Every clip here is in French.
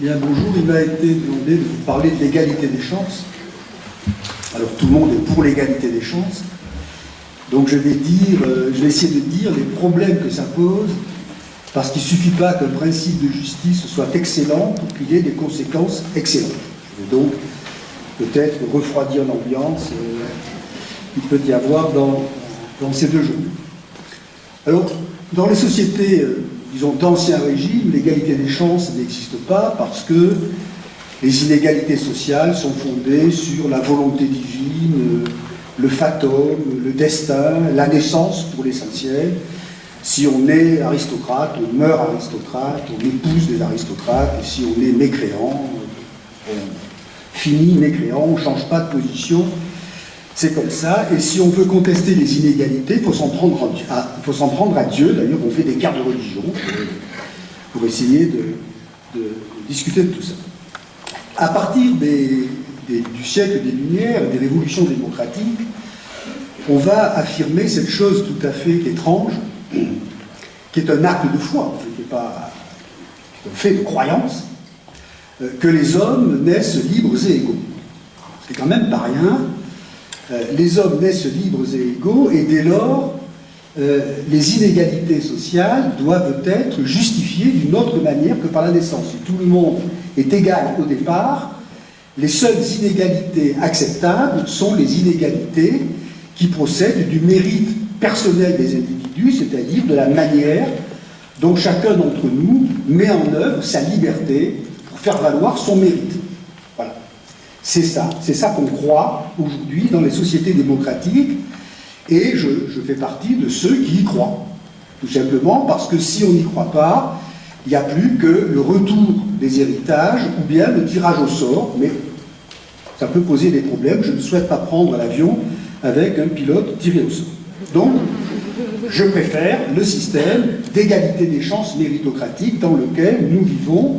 Bien, bonjour, il m'a été demandé de vous parler de l'égalité des chances. Alors tout le monde est pour l'égalité des chances. Donc je vais essayer de dire les problèmes que ça pose, parce qu'il ne suffit pas qu'un principe de justice soit excellent pour qu'il ait des conséquences excellentes. Je vais donc peut-être refroidir l'ambiance qu'il peut y avoir dans ces deux jours. Alors, dans les sociétés, disons, d'ancien régime, l'égalité des chances n'existe pas parce que les inégalités sociales sont fondées sur la volonté divine, le fatum, le destin, la naissance pour l'essentiel. Si on est aristocrate, on meurt aristocrate, on épouse des aristocrates, et si on est mécréant, on finit mécréant, on ne change pas de position. C'est comme ça, et si on veut contester les inégalités, il faut s'en prendre à Dieu. D'ailleurs, on fait des cartes de religion pour essayer de discuter de tout ça. À partir du siècle des Lumières et des révolutions démocratiques, on va affirmer cette chose tout à fait étrange, qui est un acte de foi, en fait, qui n'est pas un fait de croyance, que les hommes naissent libres et égaux. C'est quand même pas rien. Les hommes naissent libres et égaux, et dès lors, les inégalités sociales doivent être justifiées d'une autre manière que par la naissance. Si tout le monde est égal au départ, les seules inégalités acceptables sont les inégalités qui procèdent du mérite personnel des individus, c'est-à-dire de la manière dont chacun d'entre nous met en œuvre sa liberté pour faire valoir son mérite. Voilà. C'est ça qu'on croit aujourd'hui dans les sociétés démocratiques, et je fais partie de ceux qui y croient. Tout simplement parce que si on n'y croit pas, il n'y a plus que le retour des héritages ou bien le tirage au sort, mais ça peut poser des problèmes. Je ne souhaite pas prendre l'avion avec un pilote tiré au sort. Donc, je préfère le système d'égalité des chances méritocratique dans lequel nous vivons,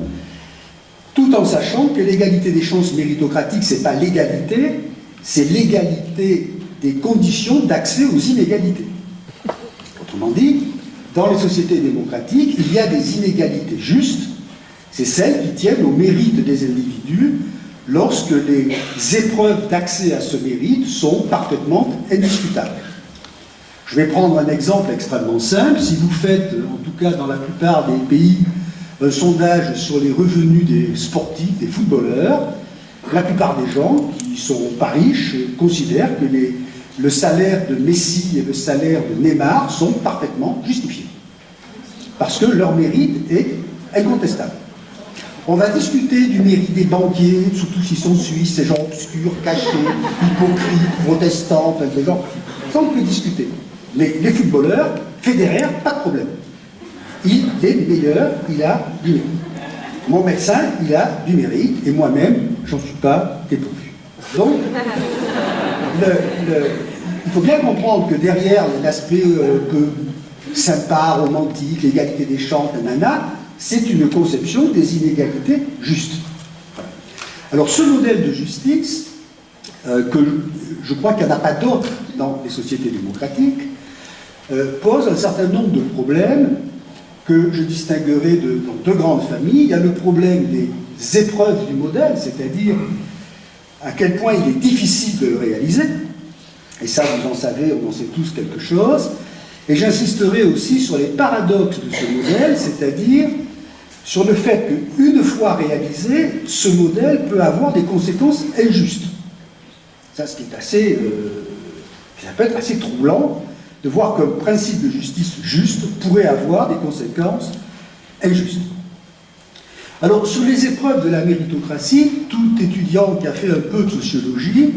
tout en sachant que l'égalité des chances méritocratiques, ce n'est pas l'égalité, c'est l'égalité des conditions d'accès aux inégalités. Autrement dit, dans les sociétés démocratiques, il y a des inégalités justes, c'est celles qui tiennent au mérite des individus lorsque les épreuves d'accès à ce mérite sont parfaitement indiscutables. Je vais prendre un exemple extrêmement simple. Si vous faites, en tout cas dans la plupart des pays, un sondage sur les revenus des sportifs, des footballeurs, la plupart des gens qui ne sont pas riches considèrent que le salaire de Messi et le salaire de Neymar sont parfaitement justifiés. Parce que leur mérite est incontestable. On va discuter du mérite des banquiers, surtout s'ils sont suisses, ces gens obscurs, cachés, hypocrites, protestants, enfin, des gens, ça on peut discuter. Mais les footballeurs, Federer, pas de problème. Il est meilleur, il a du mérite. Mon médecin, il a du mérite, et moi-même, j'en suis pas dépourvu. Donc, il faut bien comprendre que derrière l'aspect peu sympa, romantique, l'égalité des chances, nanana, c'est une conception des inégalités justes. Alors ce modèle de justice, que je crois qu'il n'y en a pas d'autre dans les sociétés démocratiques, pose un certain nombre de problèmes que je distinguerai dans deux grandes familles. Il y a le problème des épreuves du modèle, c'est-à-dire à quel point il est difficile de le réaliser, et ça vous en savez, on en sait tous quelque chose, et j'insisterai aussi sur les paradoxes de ce modèle, c'est-à-dire sur le fait qu'une fois réalisé, ce modèle peut avoir des conséquences injustes. Ça, ce qui est assez, ça peut être assez troublant de voir qu'un principe de justice juste pourrait avoir des conséquences injustes. Alors, sur les épreuves de la méritocratie, tout étudiant qui a fait un peu de sociologie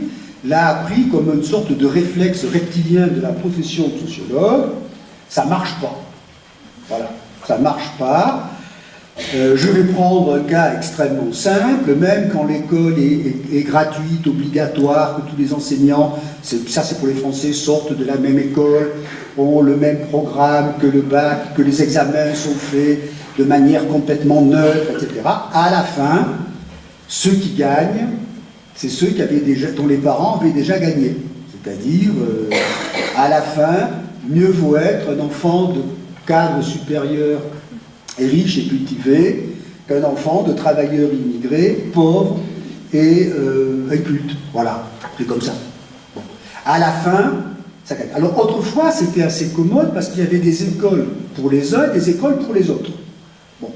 l'a appris comme une sorte de réflexe reptilien de la profession de sociologue. Ça ne marche pas. Voilà, ça ne marche pas. Je vais prendre un cas extrêmement simple, même quand l'école est gratuite, obligatoire, que tous les enseignants, ça c'est pour les Français, sortent de la même école, ont le même programme que le bac, que les examens sont faits de manière complètement neutre, etc. À la fin, ceux qui gagnent, c'est ceux dont les parents avaient déjà gagné. C'est-à-dire, à la fin, mieux vaut être un enfant de cadre supérieur et riche et cultivé qu'un enfant de travailleurs immigrés, pauvres et incultes. Voilà, c'est comme ça. Bon. À la fin, ça gagne. Alors autrefois, c'était assez commode parce qu'il y avait des écoles pour les uns et des écoles pour les autres. Bon.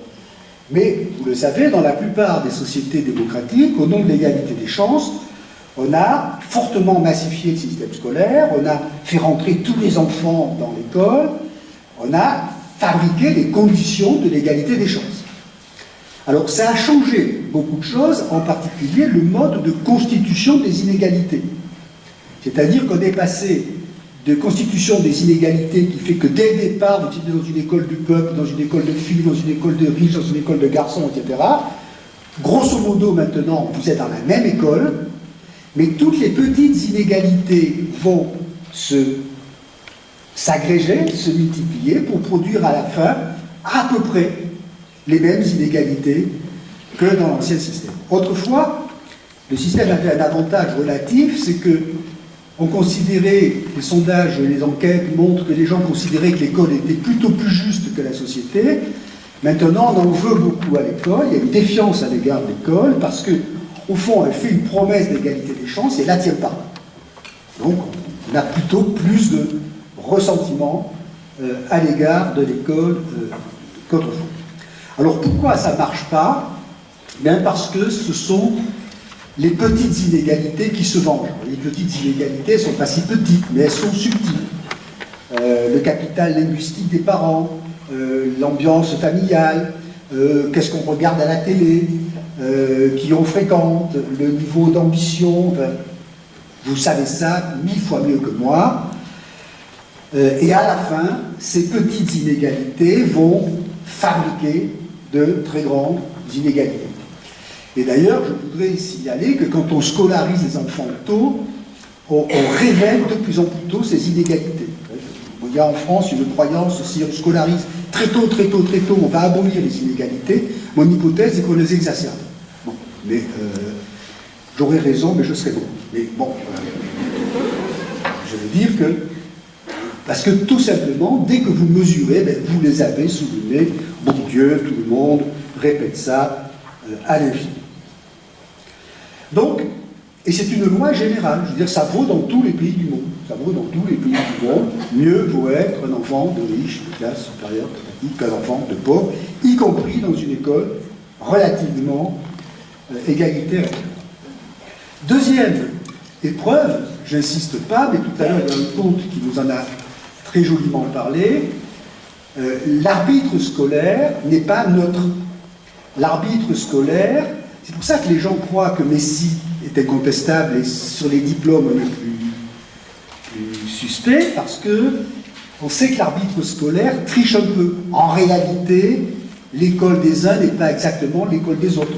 Mais, vous le savez, dans la plupart des sociétés démocratiques, au nom de l'égalité des chances, on a fortement massifié le système scolaire, on a fait rentrer tous les enfants dans l'école, on a fabriqué les conditions de l'égalité des chances. Alors ça a changé beaucoup de choses, en particulier le mode de constitution des inégalités. C'est-à-dire qu'on est passé de constitution des inégalités qui fait que dès le départ, vous êtes dans une école du peuple, dans une école de filles, dans une école de riches, dans une école de garçons, etc. Grosso modo, maintenant, vous êtes dans la même école, mais toutes les petites inégalités vont s'agréger, se multiplier pour produire à la fin à peu près les mêmes inégalités que dans l'ancien système. Autrefois, le système avait un avantage relatif, c'est que on considérait, les sondages et les enquêtes montrent que les gens considéraient que l'école était plutôt plus juste que la société. Maintenant, on en veut beaucoup à l'école, il y a une défiance à l'égard de l'école, parce que au fond, elle fait une promesse d'égalité des chances et elle ne la tient pas. Donc, on a plutôt plus de ressentiment à l'égard de l'école qu'autrefois. Alors, pourquoi ça ne marche pas? Bien parce que ce sont les petites inégalités qui se vengent. Les petites inégalités ne sont pas si petites, mais elles sont subtiles. Le capital linguistique des parents, l'ambiance familiale, qu'est-ce qu'on regarde à la télé, qui on fréquente, le niveau d'ambition, vous savez ça 1000 fois mieux que moi. Et à la fin, ces petites inégalités vont fabriquer de très grandes inégalités. Et d'ailleurs, je voudrais signaler que quand on scolarise les enfants tôt, on révèle de plus en plus tôt ces inégalités. Il y a en France une croyance, si on scolarise très tôt, on va abolir les inégalités. Mon hypothèse est qu'on les exacerbe. Bon, mais j'aurais raison, mais je serais bon. Mais bon, je veux dire que, parce que tout simplement, dès que vous mesurez, ben, vous les avez sous le nez. Bon Dieu, tout le monde répète ça à l'infini. Donc, et c'est une loi générale, je veux dire, ça vaut dans tous les pays du monde. Ça vaut dans tous les pays du monde. Mieux vaut être un enfant de riche, de classe supérieure, qu'un enfant de pauvre, y compris dans une école relativement égalitaire. Deuxième épreuve, j'insiste pas, mais tout à l'heure, il y a un conte qui nous en a très joliment parlé. L'arbitre scolaire n'est pas neutre. L'arbitre scolaire, c'est pour ça que les gens croient que Messi est incontestable et sur les diplômes le plus suspect, parce que on sait que l'arbitre scolaire triche un peu. En réalité, l'école des uns n'est pas exactement l'école des autres.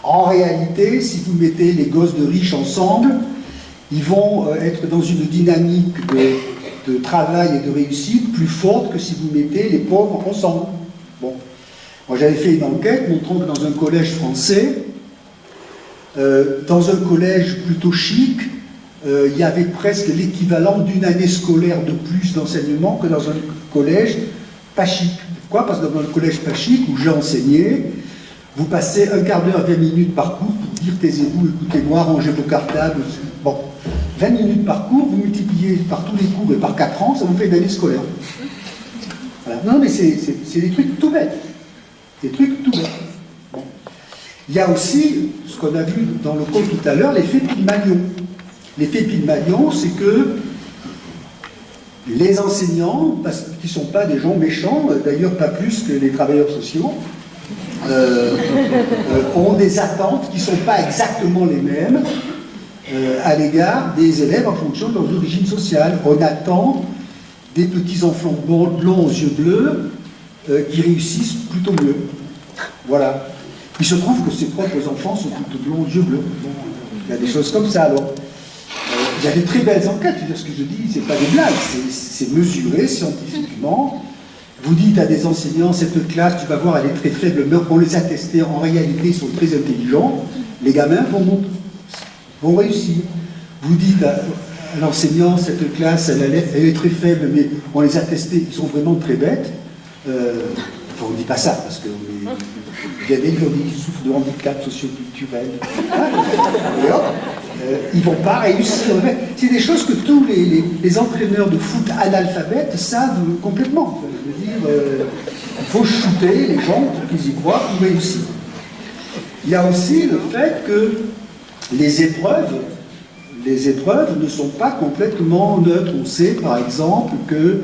En réalité, si vous mettez les gosses de riches ensemble, ils vont être dans une dynamique de travail et de réussite plus forte que si vous mettez les pauvres ensemble. Bon. Moi, j'avais fait une enquête montrant que dans un collège français, dans un collège plutôt chic, il y avait presque l'équivalent d'une année scolaire de plus d'enseignement que dans un collège pas chic. Pourquoi? Parce que dans un collège pas chic, où j'ai enseigné, vous passez un quart d'heure, 20 minutes par cours pour dire taisez-vous, écoutez-moi, rangez vos cartables. Bon, 20 minutes par cours, vous multipliez par tous les cours et par 4 ans, ça vous fait une année scolaire. Voilà. Non, mais c'est des trucs tout bêtes. Des trucs tout bêtes. Bon. Il y a aussi, ce qu'on a vu dans le cours tout à l'heure, l'effet Pygmalion. L'effet Pygmalion, c'est que les enseignants, parce qu'ils ne sont pas des gens méchants, d'ailleurs pas plus que les travailleurs sociaux, ont des attentes qui ne sont pas exactement les mêmes à l'égard des élèves en fonction de leur origine sociale. On attend des petits enfants blonds aux yeux bleus qui réussissent plutôt mieux. Voilà. Il se trouve que ses propres enfants sont plutôt blonds aux yeux bleus. Bon, il y a des choses comme ça. Alors, il y a des très belles enquêtes. Je veux dire, ce que je dis, c'est pas des blagues, c'est mesuré scientifiquement. Vous dites à des enseignants, cette classe, tu vas voir, elle est très faible, mais on les a testés, en réalité, ils sont très intelligents. Les gamins vont réussir. Vous dites à l'enseignant, cette classe, elle est très faible, mais on les a testés, ils sont vraiment très bêtes. Enfin, on ne dit pas ça, parce qu'il y a des gens qui souffrent de handicap socio-culturel. Et hop, ils ne vont pas réussir. C'est des choses que tous les entraîneurs de foot analphabètes savent complètement. Je veux dire, il faut shooter les gens pour qu'ils y croient pour réussir. Il y a aussi le fait que les épreuves ne sont pas complètement neutres. On sait par exemple que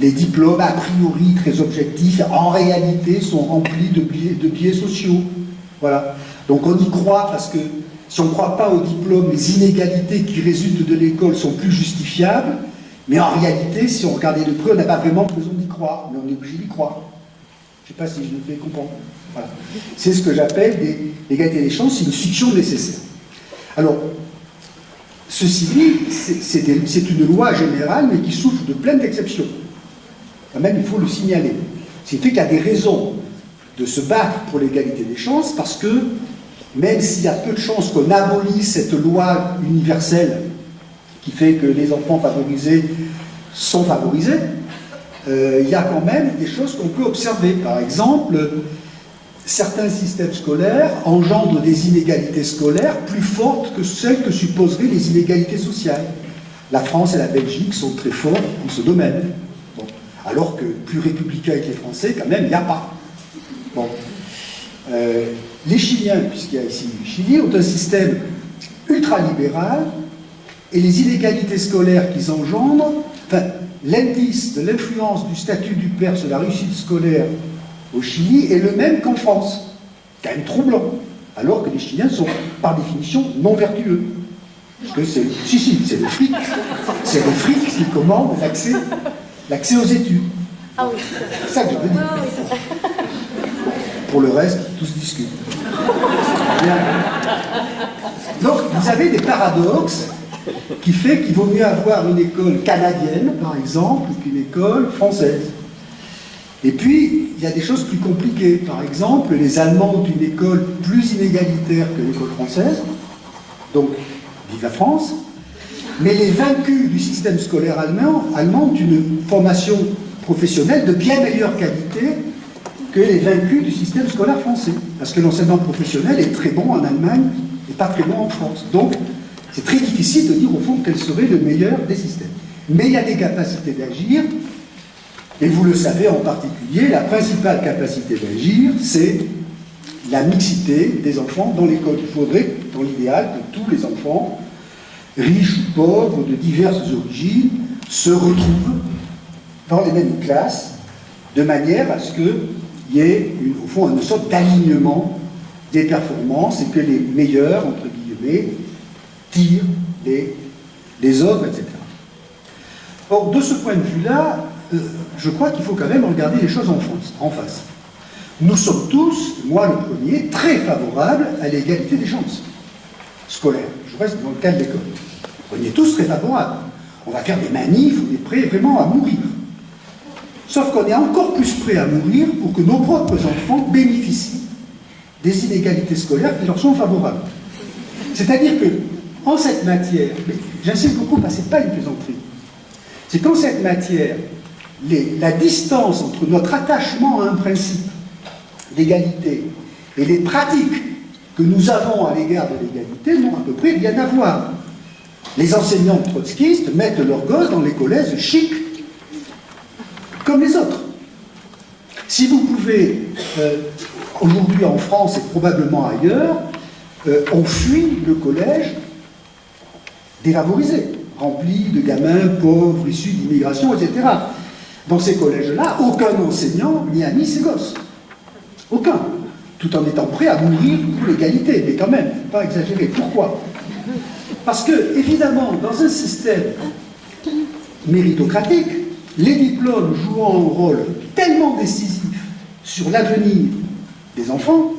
les diplômes a priori très objectifs, en réalité, sont remplis de biais sociaux. Voilà. Donc on y croit parce que si on ne croit pas aux diplômes, les inégalités qui résultent de l'école sont plus justifiables, mais en réalité, si on regardait de près, on n'a pas vraiment besoin d'y croire, mais on est obligé d'y croire. Je ne sais pas si je me fais comprendre. Voilà. C'est ce que j'appelle l'égalité des chances, c'est une fiction nécessaire. Alors, ceci dit, c'est une loi générale, mais qui souffre de plein d'exceptions. Quand même, il faut le signaler. Ce qui fait qu'il y a des raisons de se battre pour l'égalité des chances, parce que même s'il y a peu de chances qu'on abolisse cette loi universelle qui fait que les enfants favorisés sont favorisés, il y a quand même des choses qu'on peut observer. Par exemple, certains systèmes scolaires engendrent des inégalités scolaires plus fortes que celles que supposeraient les inégalités sociales. La France et la Belgique sont très forts dans ce domaine. Bon. Alors que plus républicains que les Français, quand même, il n'y a pas. Bon. Les Chiliens, puisqu'il y a ici le Chili, ont un système ultralibéral et les inégalités scolaires qu'ils engendrent, enfin, l'indice de l'influence du statut du père sur la réussite scolaire au Chili est le même qu'en France. C'est quand même troublant. Alors que les Chiliens sont, par définition, non vertueux. Parce que c'est le fric. C'est le fric qui commande l'accès aux études. Ah oui. C'est ça que je veux dire. Ah oui, Pour le reste, tout se discute. Bien. Donc, vous avez des paradoxes qui fait qu'il vaut mieux avoir une école canadienne, par exemple, qu'une école française. Et puis, il y a des choses plus compliquées. Par exemple, les Allemands ont une école plus inégalitaire que l'école française. Donc, vive la France. Mais les vaincus du système scolaire allemand ont une formation professionnelle de bien meilleure qualité que les vaincus du système scolaire français. Parce que l'enseignement professionnel est très bon en Allemagne et pas très bon en France. Donc, c'est très difficile de dire au fond quel serait le meilleur des systèmes. Mais il y a des capacités d'agir, et vous le savez en particulier, la principale capacité d'agir, c'est la mixité des enfants dans l'école. Il faudrait, dans l'idéal, que tous les enfants, riches ou pauvres, de diverses origines, se retrouvent dans les mêmes classes, de manière à ce qu'il y ait, au fond, une sorte d'alignement des performances et que les meilleurs, entre guillemets, tirent les autres, etc. Or, de ce point de vue-là, je crois qu'il faut quand même regarder les choses en face. Nous sommes tous, moi le premier, très favorables à l'égalité des chances scolaires. Je reste dans le cas de l'école. On y est tous très favorables. On va faire des manifs, on est prêts vraiment à mourir. Sauf qu'on est encore plus prêts à mourir pour que nos propres enfants bénéficient des inégalités scolaires qui leur sont favorables. C'est-à-dire que, en cette matière, mais j'insiste beaucoup parce que ce n'est pas une plaisanterie, c'est qu'en cette matière, la distance entre notre attachement à un principe d'égalité et les pratiques que nous avons à l'égard de l'égalité n'ont à peu près rien à voir. Les enseignants trotskistes mettent leurs gosses dans les collèges chics, comme les autres. Si vous pouvez, aujourd'hui en France et probablement ailleurs, on fuit le collège défavorisé, rempli de gamins pauvres, issus d'immigration, etc. Dans ces collèges-là, aucun enseignant n'y a mis ses gosses. Aucun. Tout en étant prêt à mourir pour l'égalité. Mais quand même, il ne faut pas exagérer. Pourquoi? Parce que, évidemment, dans un système méritocratique, les diplômes jouant un rôle tellement décisif sur l'avenir des enfants,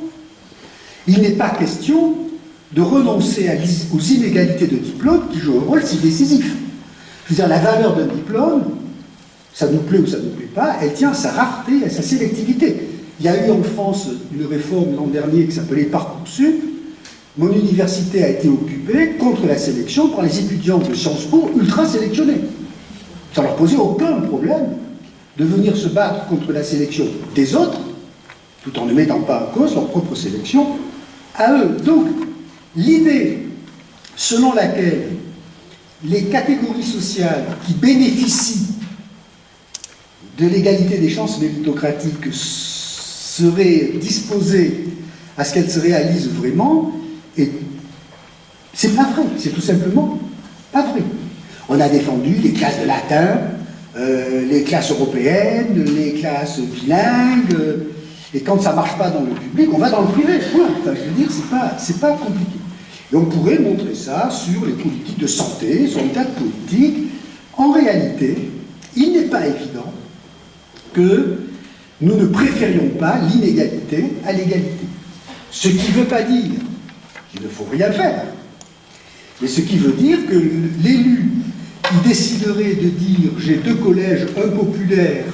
il n'est pas question de renoncer aux inégalités de diplôme qui jouent un rôle si décisif. Je veux dire, la valeur d'un diplôme, ça nous plaît ou ça ne nous plaît pas, elle tient à sa rareté et à sa sélectivité. Il y a eu en France une réforme l'an dernier qui s'appelait Parcoursup. Mon université a été occupée contre la sélection par les étudiants de Sciences Po ultra sélectionnés. Ça ne leur posait aucun problème de venir se battre contre la sélection des autres, tout en ne mettant pas en cause leur propre sélection, à eux. Donc, l'idée selon laquelle les catégories sociales qui bénéficient de l'égalité des chances méritocratiques seraient disposées à ce qu'elles se réalisent vraiment, et c'est pas vrai, c'est tout simplement pas vrai. On a défendu les classes de latin, les classes européennes, les classes bilingues, et quand ça marche pas dans le public, on va dans le privé, point. Enfin, je veux dire, c'est pas compliqué. Et on pourrait montrer ça sur les politiques de santé, sur les tas de politiques. En réalité, il n'est pas évident que nous ne préférions pas l'inégalité à l'égalité. Ce qui ne veut pas dire qu'il ne faut rien faire, mais ce qui veut dire que l'élu qui déciderait de dire j'ai deux collèges, un populaire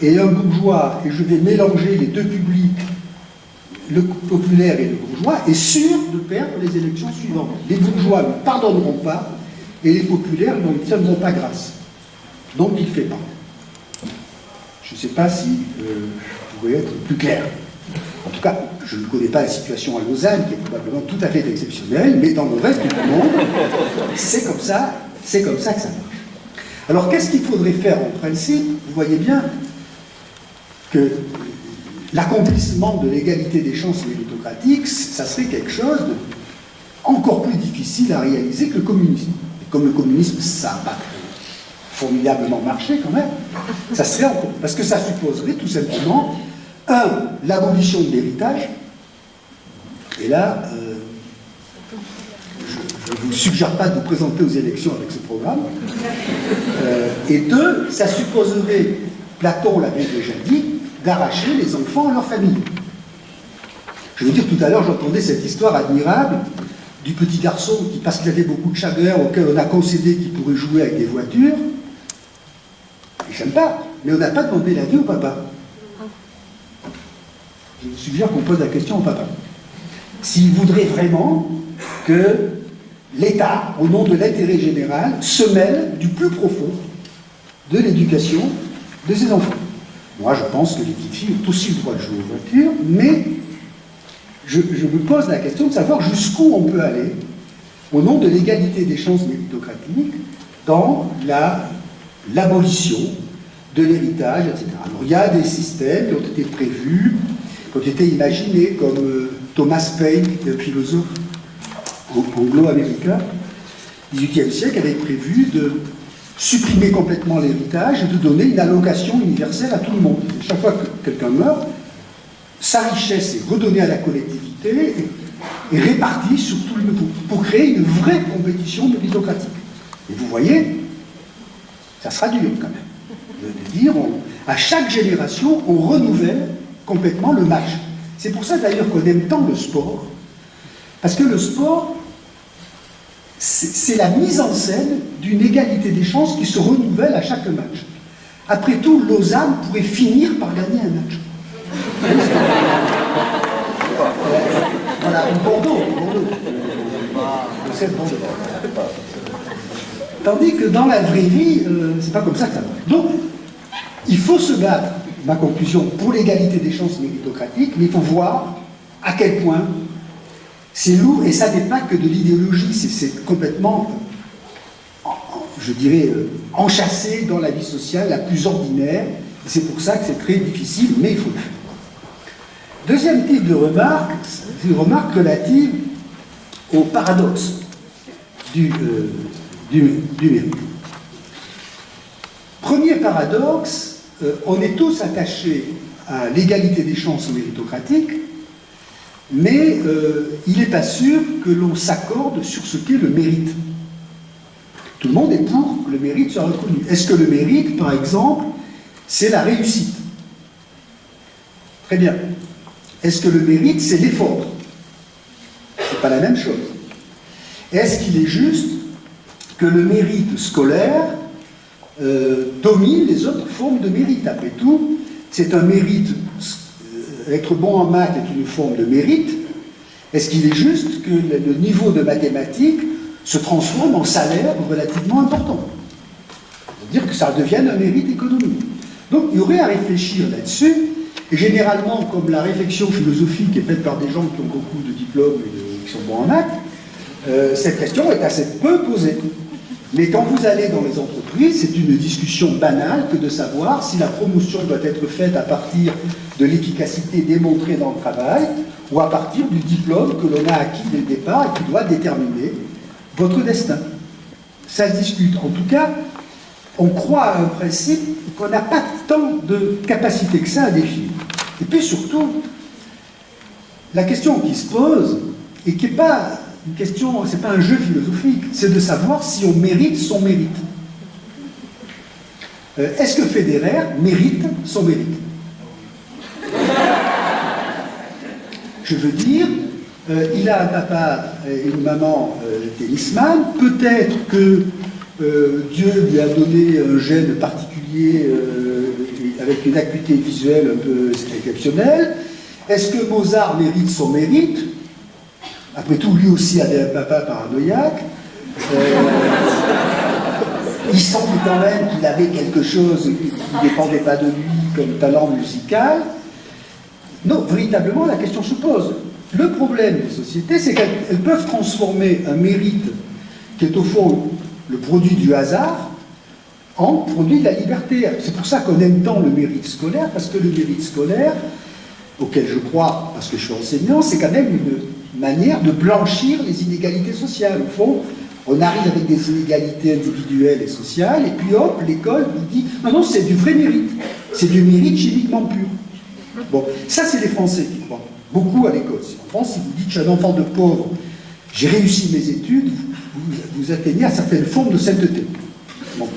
et un bourgeois, et je vais mélanger les deux publics, le populaire et le bourgeois, est sûr de perdre les élections suivantes. Les bourgeois ne pardonneront pas, et les populaires ne tiendront pas grâce. Donc il ne fait pas. Je ne sais pas si je pourrais être plus clair. En tout cas, je ne connais pas la situation à Lausanne, qui est probablement tout à fait exceptionnelle, mais dans le reste du monde, c'est comme ça que ça marche. Alors qu'est-ce qu'il faudrait faire en principe? Vous voyez bien que l'accomplissement de l'égalité des chances méritocratiques, ça serait quelque chose de encore plus difficile à réaliser que le communisme. Et comme le communisme, ça n'a pas formidablement marché quand même, ça serait encore... Parce que ça supposerait tout simplement, l'abolition de l'héritage, et là, je ne vous suggère pas de vous présenter aux élections avec ce programme, et deux, ça supposerait, Platon l'avait déjà dit, d'arracher les enfants à leur famille. Je veux dire, tout à l'heure, j'entendais cette histoire admirable du petit garçon qui, parce qu'il avait beaucoup de chagrin, auquel on a concédé qu'il pourrait jouer avec des voitures. Il n'aime pas, mais on n'a pas demandé l'avis au papa. Je vous suggère qu'on pose la question au papa. S'il voudrait vraiment que l'État, au nom de l'intérêt général, se mêle du plus profond de l'éducation de ses enfants. Moi, je pense que les petites filles ont aussi le droit de jouer aux voitures, mais je me pose la question de savoir jusqu'où on peut aller, au nom de l'égalité des chances méritocratiques, dans l'abolition de l'héritage, etc. Alors, il y a des systèmes qui ont été prévus, qui ont été imaginés, comme Thomas Paine, qui était un philosophe anglo-américain, du XVIIIe siècle, avait prévu de supprimer complètement l'héritage et de donner une allocation universelle à tout le monde. Et chaque fois que quelqu'un meurt, sa richesse est redonnée à la collectivité et répartie sur tout le monde pour créer une vraie compétition méritocratique. Et vous voyez, ça sera dur quand même de dire, à chaque génération, on renouvelle complètement le match. C'est pour ça d'ailleurs qu'on aime tant le sport, parce que le sport, c'est la mise en scène d'une égalité des chances qui se renouvelle à chaque match. Après tout, Lausanne pourrait finir par gagner un match. Voilà, Bordeaux. Tandis que dans la vraie vie, c'est pas comme ça que ça marche. Donc, il faut se battre, ma conclusion, pour l'égalité des chances méritocratiques, mais il faut voir à quel point c'est lourd, et ça n'est pas que de l'idéologie, c'est complètement, je dirais, enchâssé dans la vie sociale la plus ordinaire. C'est pour ça que c'est très difficile, mais il faut le faire. Deuxième type de remarque, c'est une remarque relative au paradoxe du mérite. Premier paradoxe, on est tous attachés à l'égalité des chances méritocratiques, mais il n'est pas sûr que l'on s'accorde sur ce qu'est le mérite. Tout le monde est pour que le mérite soit reconnu. Est-ce que le mérite, par exemple, c'est la réussite? Très bien. Est-ce que le mérite, c'est l'effort? C'est pas la même chose. Est-ce qu'il est juste que le mérite scolaire domine les autres formes de mérite? Après tout, c'est un mérite. Être bon en maths est une forme de mérite. Est-ce qu'il est juste que le niveau de mathématiques se transforme en salaire relativement important? C'est-à-dire que ça devienne un mérite économique. Donc il y aurait à réfléchir là-dessus, et généralement, comme la réflexion philosophique est faite par des gens qui ont beaucoup de diplômes et qui sont bons en maths, cette question est assez peu posée. Mais quand vous allez dans les entreprises, c'est une discussion banale que de savoir si la promotion doit être faite à partir de l'efficacité démontrée dans le travail ou à partir du diplôme que l'on a acquis dès le départ et qui doit déterminer votre destin. Ça se discute. En tout cas, on croit à un principe qu'on n'a pas tant de capacité que ça à définir. Et puis surtout, la question qui se pose, et qui n'est pas une question, c'est pas un jeu philosophique, c'est de savoir si on mérite son mérite. Est-ce que Federer mérite son mérite? Je veux dire, il a un papa et une maman tennisman, peut-être que Dieu lui a donné un gène particulier avec une acuité visuelle un peu exceptionnelle. Est-ce que Mozart mérite son mérite? Après tout, lui aussi avait un papa paranoïaque. Il semble quand même qu'il avait quelque chose qui ne dépendait pas de lui comme talent musical. Non, véritablement, la question se pose. Le problème des sociétés, c'est qu'elles peuvent transformer un mérite qui est au fond le produit du hasard en produit de la liberté. C'est pour ça qu'on aime tant le mérite scolaire, parce que le mérite scolaire, auquel je crois, parce que je suis enseignant, c'est quand même une manière de blanchir les inégalités sociales. Au fond, on arrive avec des inégalités individuelles et sociales, et puis hop, l'école vous dit « Non, non, c'est du vrai mérite. C'est du mérite chimiquement pur. » Bon, ça, c'est les Français qui croient beaucoup à l'école. En France, si vous dites « Je suis un enfant de pauvre, j'ai réussi mes études », vous atteignez à certaines formes de sainteté. Bon.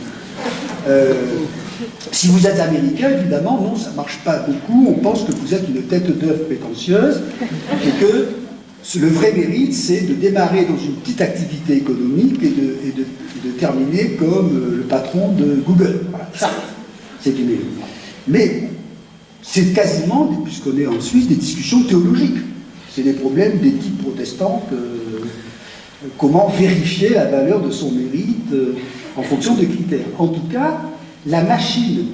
Si vous êtes américain, évidemment, non, ça ne marche pas beaucoup. On pense que vous êtes une tête d'œuf prétentieuse et que le vrai mérite, c'est de démarrer dans une petite activité économique et de terminer comme le patron de Google. Voilà, ça, c'est du mérite. Mais c'est quasiment, puisqu'on est en Suisse, des discussions théologiques. C'est des problèmes d'éthique protestante. Comment vérifier la valeur de son mérite en fonction de critères. En tout cas, la machine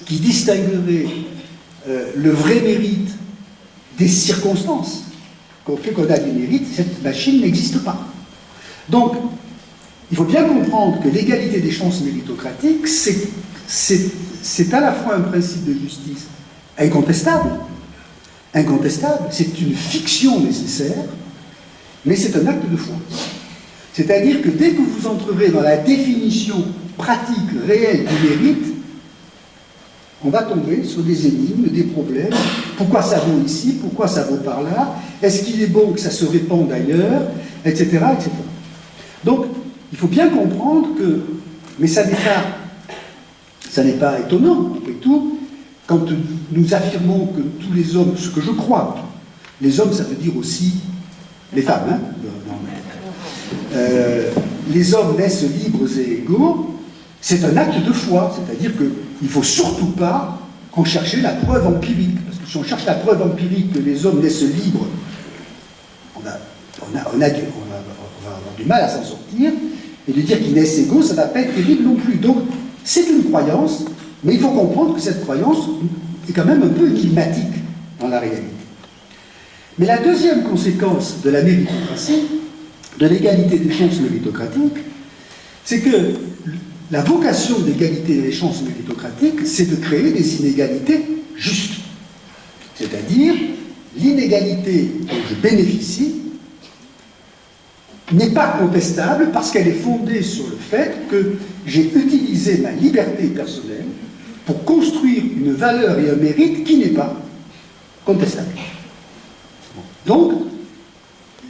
qui distinguerait le vrai mérite des circonstances qu'on fait qu'on a du mérite, cette machine n'existe pas. Donc, il faut bien comprendre que l'égalité des chances méritocratiques, c'est à la fois un principe de justice incontestable, c'est une fiction nécessaire, mais c'est un acte de foi. C'est-à-dire que dès que vous entrerez dans la définition pratique, réelle du mérite, on va tomber sur des énigmes, des problèmes. Pourquoi ça vaut ici? Pourquoi ça vaut par là? Est-ce qu'il est bon que ça se répande ailleurs? Etc. etc. Donc, il faut bien comprendre que... Mais ça n'est pas étonnant, après tout, quand nous affirmons que tous les hommes, ce que je crois, les hommes, ça veut dire aussi les femmes, hein? Les hommes naissent libres et égaux, c'est un acte de foi, c'est-à-dire qu'il ne faut surtout pas en chercher la preuve empirique, parce que si on cherche la preuve empirique que les hommes naissent libres, on va avoir du mal à s'en sortir, et de dire qu'ils naissent égaux, ça ne va pas être terrible non plus. Donc, c'est une croyance, mais il faut comprendre que cette croyance est quand même un peu énigmatique dans la réalité. Mais la deuxième conséquence de la méritocratie, de l'égalité des chances méritocratiques, c'est que la vocation d'égalité des chances méritocratiques, c'est de créer des inégalités justes. C'est-à-dire, l'inégalité dont je bénéficie n'est pas contestable parce qu'elle est fondée sur le fait que j'ai utilisé ma liberté personnelle pour construire une valeur et un mérite qui n'est pas contestable. Donc,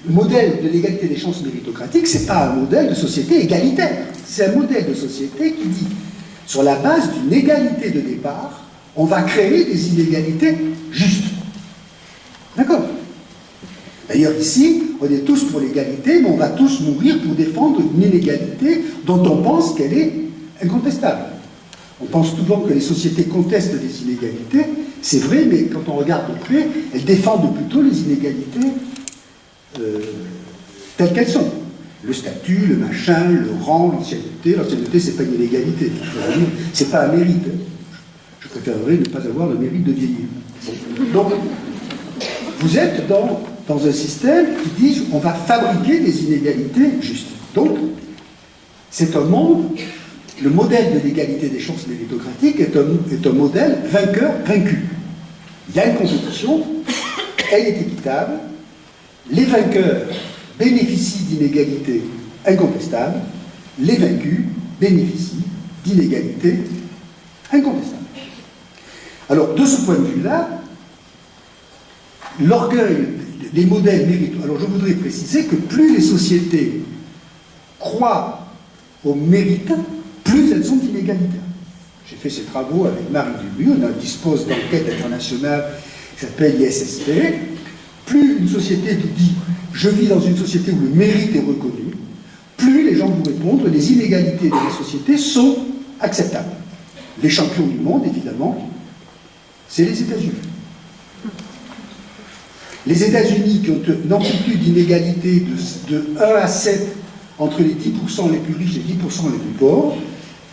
le modèle de l'égalité des chances méritocratiques, ce n'est pas un modèle de société égalitaire. C'est un modèle de société qui dit, sur la base d'une égalité de départ, on va créer des inégalités justes. D'accord? D'ailleurs, ici, on est tous pour l'égalité, mais on va tous mourir pour défendre une inégalité dont on pense qu'elle est incontestable. On pense souvent que les sociétés contestent les inégalités. C'est vrai, mais quand on regarde de près, elles défendent plutôt les inégalités telles qu'elles sont. Le statut, le machin, le rang, l'ancienneté. L'ancienneté, c'est pas une inégalité. C'est pas un mérite. Je préférerais ne pas avoir le mérite de vieillir. Donc, vous êtes dans un système qui dit on va fabriquer des inégalités justes. Donc, c'est un monde, le modèle de l'égalité des chances méritocratiques est un modèle vainqueur-vaincu. Il y a une compétition, elle est équitable, les vainqueurs bénéficient d'inégalités incontestables, les vaincus bénéficient d'inégalités incontestables. Alors, de ce point de vue-là, l'orgueil, les modèles méritocratiques. Alors, je voudrais préciser que plus les sociétés croient au mérite, plus elles sont inégalitaires. J'ai fait ces travaux avec Marie Dubu, on dispose d'enquêtes internationales qui s'appellent l'ISSP. Plus une société vous dit « je vis dans une société où le mérite est reconnu », plus les gens vous répondent « les inégalités de la société sont acceptables ». Les champions du monde, évidemment, c'est les États-Unis. Les États-Unis, qui ont une amplitude d'inégalité de 1 à 7 entre les 10% les plus riches et les 10% les plus pauvres,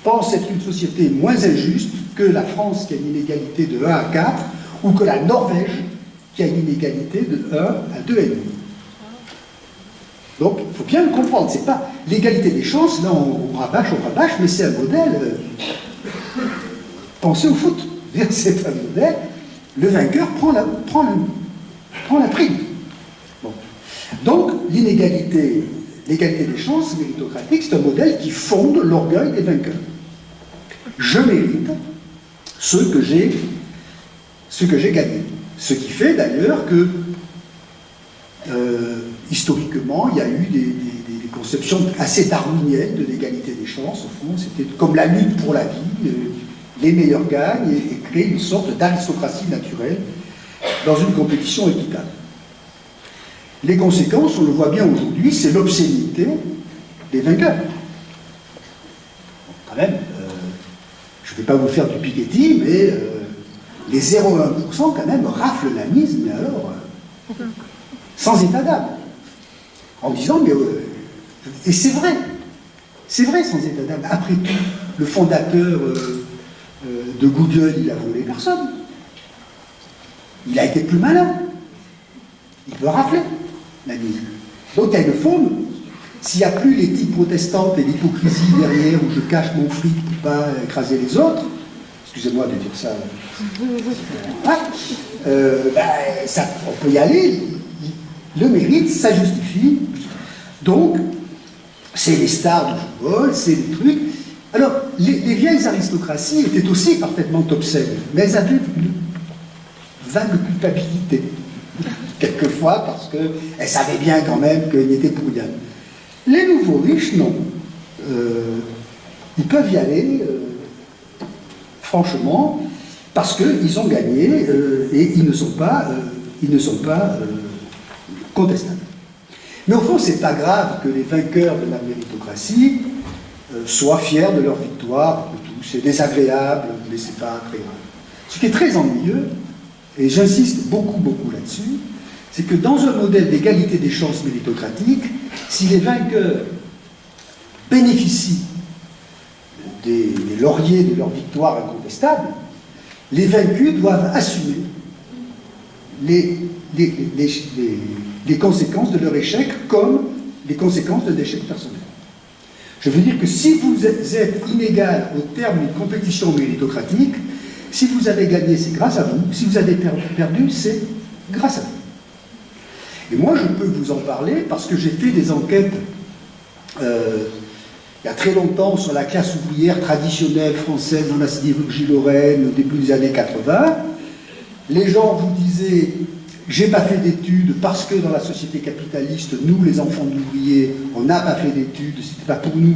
pensent être une société moins injuste que la France, qui a une inégalité de 1 à 4, ou que la Norvège, qui a une inégalité de 1 à 2,5. Donc, il faut bien le comprendre. C'est pas l'égalité des chances, là on rabâche, mais c'est un modèle. Pensez au foot. C'est un modèle. Le vainqueur prend la prime. Bon. Donc, l'égalité des chances méritocratiques, c'est un modèle qui fonde l'orgueil des vainqueurs. Je mérite ce que j'ai gagné. Ce qui fait d'ailleurs que, historiquement, il y a eu des conceptions assez darwiniennes de l'égalité des chances. Au fond, c'était comme la lutte pour la vie, les meilleurs gagnent, et créer une sorte d'aristocratie naturelle dans une compétition équitable. Les conséquences, on le voit bien aujourd'hui, c'est l'obscénité des vainqueurs. Quand même, je ne vais pas vous faire du Piketty, mais les 0,1% quand même raflent la mise, mais alors, sans état d'âme. En disant, mais... et c'est vrai, sans état d'âme. Après tout, le fondateur de Google, il a volé personne. Il a été plus malin. Il peut rafler la mise. Donc il y a une forme. S'il n'y a plus l'éthique protestante et l'hypocrisie derrière où je cache mon fric pour ne pas écraser les autres, excusez-moi de dire ça, on peut y aller. Le mérite, ça justifie. Donc, c'est les stars du football, c'est les trucs. Alors, les vieilles aristocraties étaient aussi parfaitement obscènes, mais elles avaient une vague culpabilité, quelquefois, parce qu'elles savaient bien quand même qu'elles étaient pour rien. Les nouveaux riches, non. Ils peuvent y aller, franchement, parce qu'ils ont gagné et ils ne sont pas contestables. Mais au fond, c'est pas grave que les vainqueurs de la méritocratie soient fiers de leur victoire. C'est désagréable, mais c'est pas très grave. Ce qui est très ennuyeux, et j'insiste beaucoup là-dessus, c'est que dans un modèle d'égalité des chances méritocratiques, si les vainqueurs bénéficient des lauriers de leur victoire incontestable, les vaincus doivent assumer les conséquences de leur échec comme les conséquences d'un échec personnel. Je veux dire que si vous êtes inégal au terme d'une compétition méritocratique, si vous avez gagné, c'est grâce à vous. Si vous avez perdu, c'est grâce à vous. Et moi, je peux vous en parler parce que j'ai fait des enquêtes il y a très longtemps sur la classe ouvrière traditionnelle française dans la sidérurgie lorraine au début des années 80. Les gens vous disaient « j'ai pas fait d'études parce que dans la société capitaliste, nous, les enfants d'ouvriers, on n'a pas fait d'études, c'était pas pour nous.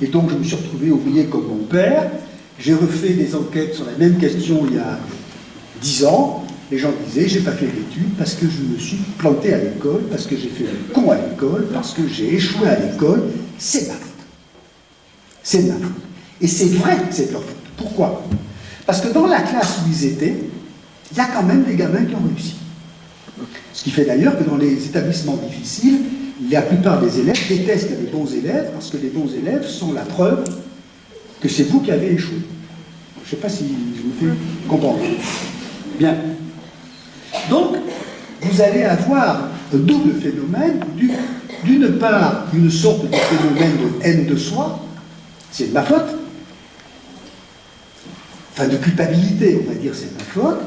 Et donc, je me suis retrouvé ouvrier comme mon père. J'ai refait des enquêtes sur la même question il y a 10 ans. Les gens disaient, j'ai pas fait d'études parce que je me suis planté à l'école, parce que j'ai fait le con à l'école, parce que j'ai échoué à l'école. C'est ma faute. C'est ma faute. Et c'est vrai que c'est leur faute. Pourquoi? Parce que dans la classe où ils étaient, il y a quand même des gamins qui ont réussi. Ce qui fait d'ailleurs que dans les établissements difficiles, la plupart des élèves détestent les bons élèves, parce que les bons élèves sont la preuve que c'est vous qui avez échoué. Je ne sais pas si je me fais comprendre. Bien. Donc, vous allez avoir un double phénomène. D'une part, une sorte de phénomène de haine de soi, c'est de ma faute. Enfin, de culpabilité, on va dire, c'est de ma faute.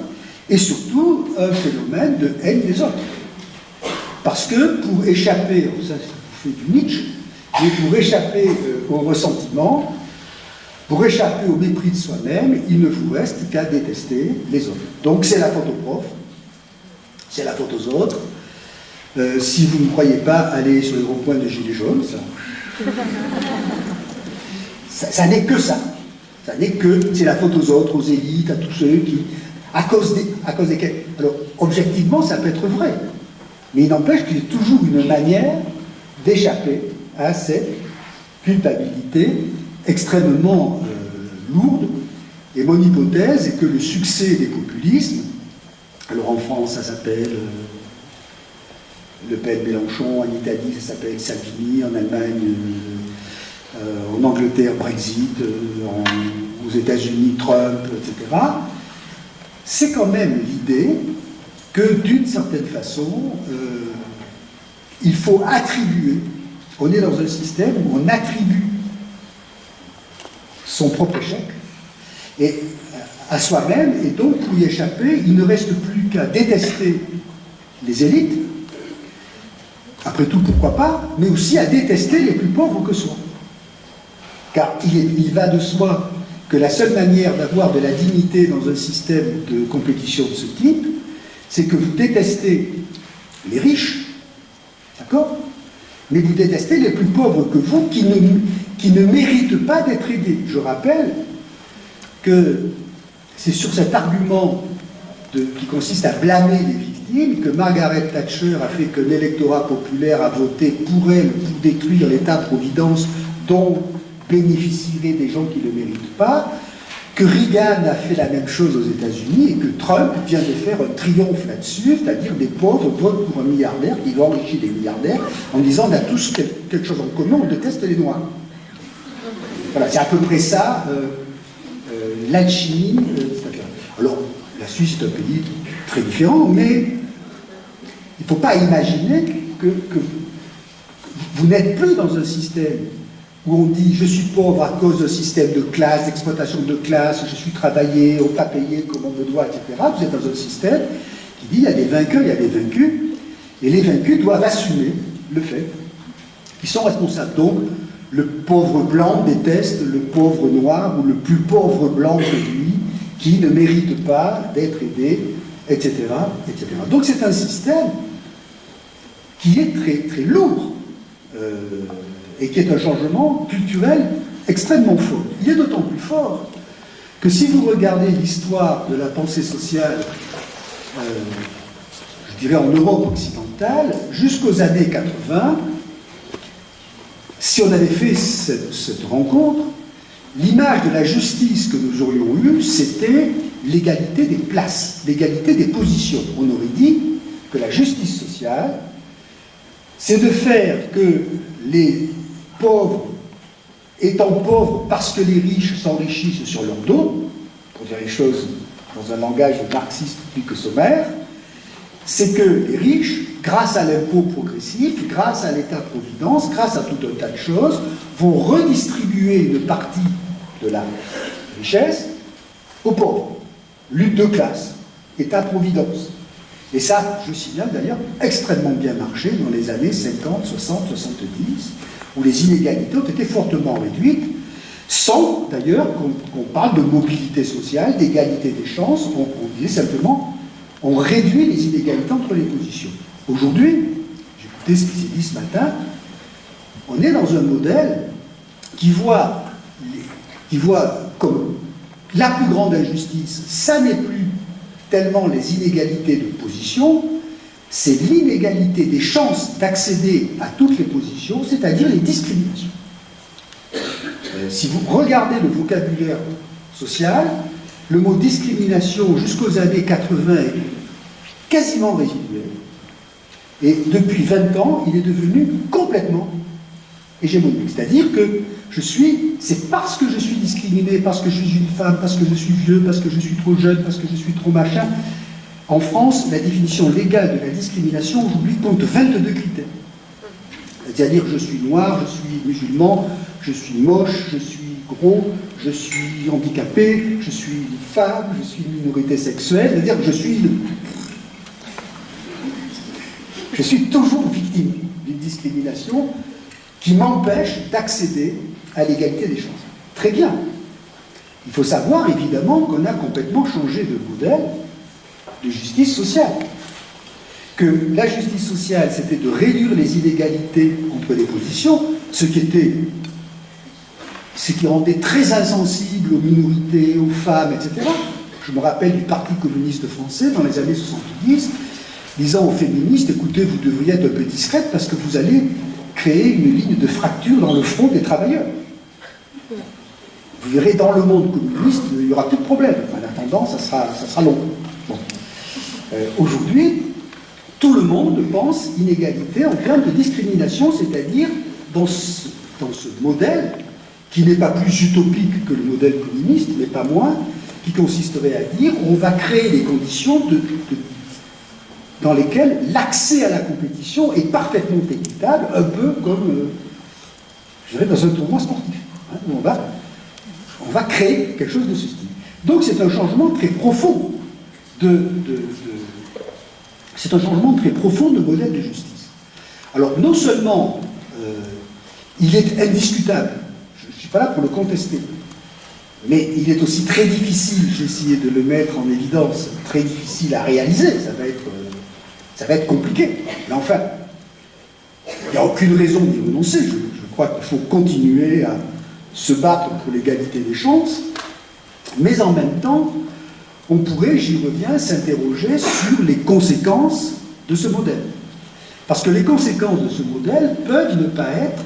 Et surtout, un phénomène de haine des autres. Parce que pour échapper, ça c'est du Nietzsche, mais pour échapper au ressentiment, pour échapper au mépris de soi-même, il ne vous reste qu'à détester les autres. Donc c'est la faute au prof, c'est la faute aux autres. Si vous ne croyez pas, allez sur les ronds-points de Gilets jaunes, ça n'est que ça. Ça n'est que, c'est la faute aux autres, aux élites, à tous ceux qui, à cause desquels. Alors, objectivement, ça peut être vrai. Mais il n'empêche qu'il y a toujours une manière d'échapper à cette culpabilité extrêmement lourde. Et mon hypothèse est que le succès des populismes, alors en France ça s'appelle Le Pen, Mélenchon, en Italie ça s'appelle Salvini, en Allemagne, en Angleterre Brexit, aux États-Unis Trump, etc. C'est quand même l'idée que d'une certaine façon, il faut attribuer, on est dans un système où on attribue son propre échec et à soi-même, et donc pour y échapper, il ne reste plus qu'à détester les élites, après tout pourquoi pas, mais aussi à détester les plus pauvres que soi. Car il va de soi que la seule manière d'avoir de la dignité dans un système de compétition de ce type, c'est que vous détestez les riches, d'accord? Mais vous détestez les plus pauvres que vous, qui ne méritent pas d'être aidés. Je rappelle que c'est sur cet argument qui consiste à blâmer les victimes que Margaret Thatcher a fait qu'un électorat populaire a voté pour elle, pour détruire l'État-providence dont bénéficieraient des gens qui ne le méritent pas, que Reagan a fait la même chose aux États-Unis et que Trump vient de faire un triomphe là-dessus, c'est-à-dire des pauvres votent pour un milliardaire qui va enrichir des milliardaires en disant on a tous quelque chose en commun, on déteste les Noirs. Voilà, c'est à peu près ça, l'alchimie. Alors, la Suisse est un pays très différent, mais il ne faut pas imaginer que vous n'êtes plus dans un système où on dit je suis pauvre à cause d'un système de classe, d'exploitation de classe, je suis travaillé, on pas payé comme on me doit, etc. Vous êtes dans un système qui dit il y a des vainqueurs, il y a des vaincus, et les vaincus doivent assumer le fait qu'ils sont responsables. Donc, le pauvre blanc déteste le pauvre noir ou le plus pauvre blanc que lui, qui ne mérite pas d'être aidé, etc., etc. Donc c'est un système qui est très, très lourd et qui est un changement culturel extrêmement fort. Il est d'autant plus fort que si vous regardez l'histoire de la pensée sociale, je dirais en Europe occidentale, jusqu'aux années 80, si on avait fait cette rencontre, l'image de la justice que nous aurions eue, c'était l'égalité des places, l'égalité des positions. On aurait dit que la justice sociale, c'est de faire que les pauvres, étant pauvres parce que les riches s'enrichissent sur leur dos, pour dire les choses dans un langage marxiste plus que sommaire, c'est que les riches, grâce à l'impôt progressif, grâce à l'État-providence, grâce à tout un tas de choses, vont redistribuer une partie de la richesse aux pauvres. Lutte de classe, État-providence. Et ça, je signale d'ailleurs, extrêmement bien marché dans les années 50, 60, 70, où les inégalités ont été fortement réduites, sans d'ailleurs qu'on parle de mobilité sociale, d'égalité des chances, on disait simplement, on réduit les inégalités entre les positions. Aujourd'hui, j'ai écouté ce qui s'est dit ce matin, on est dans un modèle qui voit comme la plus grande injustice, ça n'est plus tellement les inégalités de position, c'est l'inégalité des chances d'accéder à toutes les positions, c'est-à-dire les discriminations. Si vous regardez le vocabulaire social, le mot discrimination jusqu'aux années 80 est quasiment résiduel. Et depuis 20 ans, il est devenu complètement hégémonique. C'est-à-dire que c'est parce que je suis discriminé, parce que je suis une femme, parce que je suis vieux, parce que je suis trop jeune, parce que je suis trop machin. En France, la définition légale de la discrimination aujourd'hui compte 22 critères. C'est-à-dire je suis noir, je suis musulman, je suis moche, je suis gros, je suis handicapé, je suis une femme, je suis une minorité sexuelle, c'est-à-dire que je suis toujours victime d'une discrimination qui m'empêche d'accéder à l'égalité des chances. Très bien. Il faut savoir évidemment qu'on a complètement changé de modèle de justice sociale. Que la justice sociale, c'était de réduire les inégalités entre les positions, ce qui rendait très insensible aux minorités, aux femmes, etc. Je me rappelle du Parti communiste français dans les années 70, disant aux féministes, écoutez, vous devriez être un peu discrète parce que vous allez créer une ligne de fracture dans le front des travailleurs. Vous verrez, dans le monde communiste, il n'y aura plus de problème. En attendant, ça sera long. Bon. Aujourd'hui, tout le monde pense inégalité en termes de discrimination, c'est-à-dire dans ce modèle, qui n'est pas plus utopique que le modèle communiste, mais pas moins, qui consisterait à dire on va créer des conditions dans lesquelles l'accès à la compétition est parfaitement équitable, un peu comme, je dirais, dans un tournoi sportif. Hein, où on va créer quelque chose de ce style. Donc c'est un changement très profond c'est un changement très profond de modèle de justice. Alors non seulement il est indiscutable, je ne suis pas là pour le contester, mais il est aussi très difficile, j'ai essayé de le mettre en évidence, très difficile à réaliser, ça va être compliqué. Mais enfin, il n'y a aucune raison d'y renoncer. Je crois qu'il faut continuer à se battre pour l'égalité des chances, mais en même temps, on pourrait, j'y reviens, s'interroger sur les conséquences de ce modèle. Parce que les conséquences de ce modèle peuvent ne pas être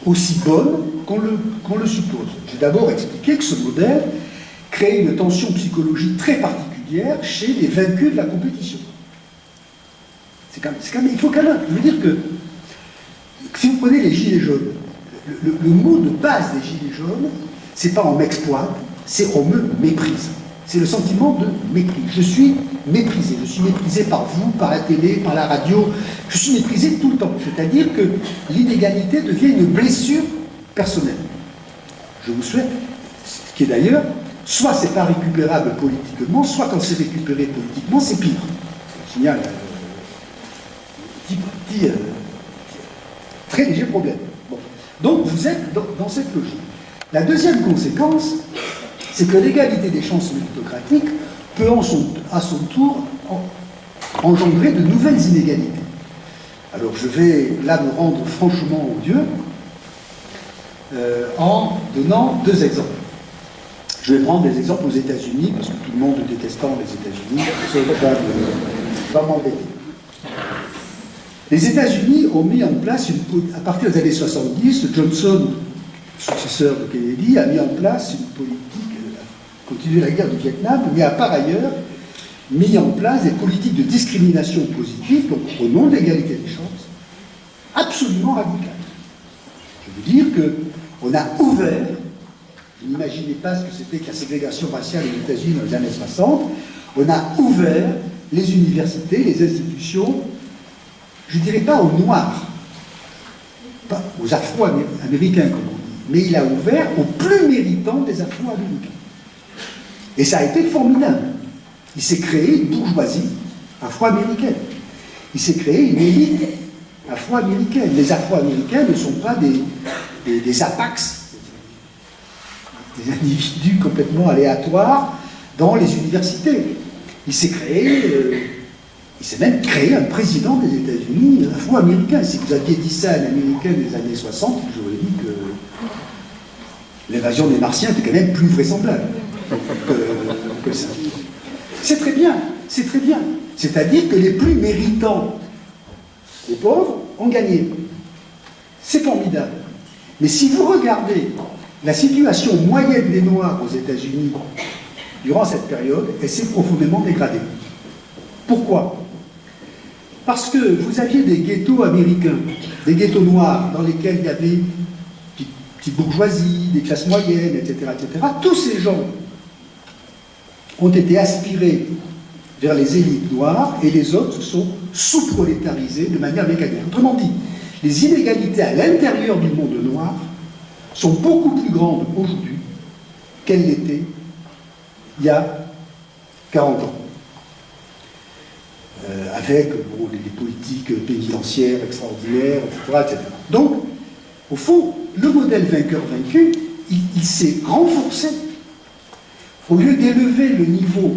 aussi bonnes qu'on le suppose. J'ai d'abord expliqué que ce modèle crée une tension psychologique très particulière chez les vaincus de la compétition. Il faut quand même, je veux dire que si vous prenez les gilets jaunes, le mot de base des gilets jaunes, c'est pas on m'exploite, c'est on me méprise. C'est le sentiment de mépris. Je suis méprisé. Je suis méprisé par vous, par la télé, par la radio. Je suis méprisé tout le temps. C'est-à-dire que l'inégalité devient une blessure personnelle. Je vous souhaite, ce qui est d'ailleurs, soit c'est pas récupérable politiquement, soit quand c'est récupéré politiquement, c'est pire. Je signale très léger problème. Bon. Donc vous êtes dans cette logique. La deuxième conséquence, c'est que l'égalité des chances méritocratiques peut à son tour engendrer de nouvelles inégalités. Alors je vais là me rendre franchement odieux en donnant deux exemples. Je vais prendre des exemples aux États-Unis, parce que tout le monde détestant les États-Unis, ça va m'embêter. Les États-Unis ont mis en place, à partir des années 70, Johnson, successeur de Kennedy, a mis en place une politique, a continué la guerre du Vietnam, mais a par ailleurs mis en place des politiques de discrimination positive, donc au nom de l'égalité des chances, absolument radicales. Je veux dire qu'on a ouvert, vous n'imaginez pas ce que c'était que la ségrégation raciale aux États-Unis dans les années 60, on a ouvert les universités, les institutions, je ne dirais pas aux Noirs, pas aux Afro-Américains, comme on dit, mais il a ouvert aux plus méritants des Afro-Américains. Et ça a été formidable. Il s'est créé une bourgeoisie afro-américaine. Il s'est créé une élite afro-américaine. Les Afro-Américains ne sont pas des apax, des individus complètement aléatoires dans les universités. Il s'est même créé un président des États-Unis afro-américain. Si vous aviez dit ça à un Américain des années 60, j'aurais dit que l'invasion des Martiens était quand même plus vraisemblable que ça. C'est très bien, c'est très bien. C'est-à-dire que les plus méritants, les pauvres, ont gagné. C'est formidable. Mais si vous regardez la situation moyenne des Noirs aux États-Unis durant cette période, elle s'est profondément dégradée. Pourquoi ? Parce que vous aviez des ghettos américains, des ghettos noirs, dans lesquels il y avait, petit petites bourgeoisies, des classes moyennes, etc., etc. Tous ces gens ont été aspirés vers les élites noires et les autres se sont sous-prolétarisés de manière mécanique. Autrement dit, les inégalités à l'intérieur du monde noir sont beaucoup plus grandes aujourd'hui qu'elles l'étaient il y a 40 ans. Avec les politiques pénitentiaires extraordinaires, etc., etc. Donc, au fond, le modèle vainqueur-vaincu, il s'est renforcé. Au lieu d'élever le niveau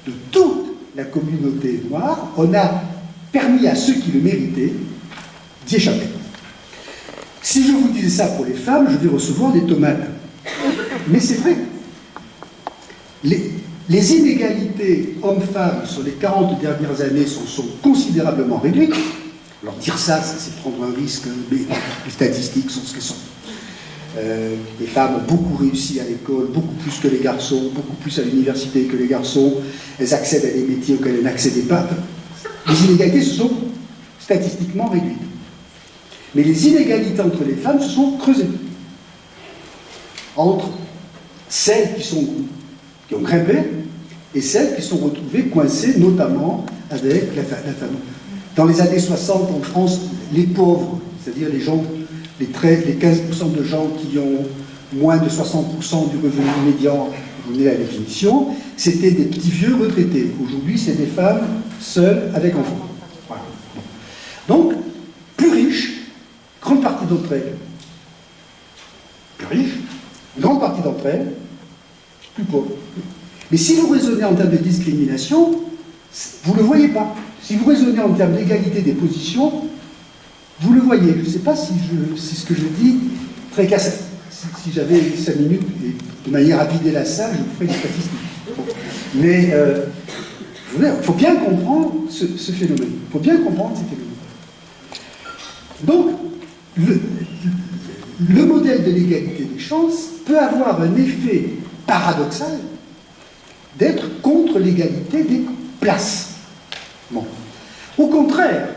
de toute la communauté noire, on a permis à ceux qui le méritaient d'y échapper. Si je vous disais ça pour les femmes, je vais recevoir des tomates. Mais c'est vrai. Les inégalités hommes-femmes sur les 40 dernières années sont considérablement réduites. Alors dire ça, c'est prendre un risque, mais les statistiques sont ce qu'elles sont. Les femmes ont beaucoup réussi à l'école, beaucoup plus que les garçons, beaucoup plus à l'université que les garçons. Elles accèdent à des métiers auxquels elles n'accédaient pas. Les inégalités se sont statistiquement réduites. Mais les inégalités entre les femmes se sont creusées. Entre celles qui ont grimpé et celles qui sont retrouvées coincées, notamment avec la femme. Dans les années 60, en France, les pauvres, c'est-à-dire les gens, les 15% de gens qui ont moins de 60% du revenu médian, je vous mets la définition, c'était des petits vieux retraités. Aujourd'hui, c'est des femmes seules avec enfants. Voilà. Donc, plus riches, grande partie d'entre elles, plus riches, grande partie d'entre elles, plus pauvres. Mais si vous raisonnez en termes de discrimination, vous ne le voyez pas. Si vous raisonnez en termes d'égalité des positions, vous le voyez. Je ne sais pas si ce que je dis très clair. Si j'avais 5 minutes, et de manière à vider la salle, je vous ferais des statistiques. Mais il faut bien comprendre ce phénomène. Il faut bien comprendre ces phénomènes. Donc, le modèle de l'égalité des chances peut avoir un effet paradoxal d'être contre l'égalité des places. Bon. Au contraire,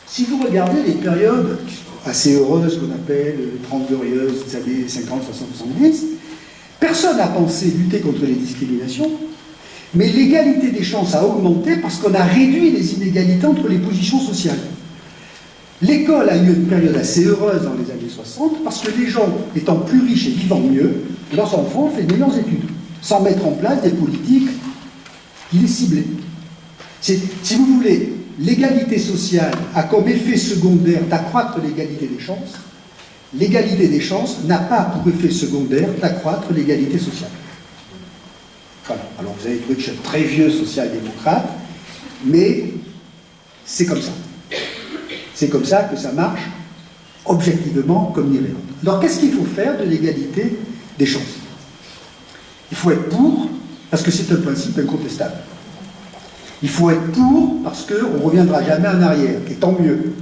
si vous regardez les périodes assez heureuses qu'on appelle les 30 glorieuses des années 50, 60, 70, personne n'a pensé lutter contre les discriminations, mais l'égalité des chances a augmenté parce qu'on a réduit les inégalités entre les positions sociales. L'école a eu une période assez heureuse dans les années 60 parce que les gens, étant plus riches et vivant mieux, leurs enfants ont fait de meilleures études, sans mettre en place des politiques qui les ciblaient. Si vous voulez, l'égalité sociale a comme effet secondaire d'accroître l'égalité des chances. L'égalité des chances n'a pas pour effet secondaire d'accroître l'égalité sociale. Voilà. Alors vous allez trouver que je suis un très vieux social-démocrate, mais c'est comme ça. C'est comme ça que ça marche objectivement comme irréel. Alors qu'est-ce qu'il faut faire de l'égalité des chances? Il faut être pour, parce que c'est un principe incontestable. Il faut être pour, parce qu'on ne reviendra jamais en arrière, et tant mieux.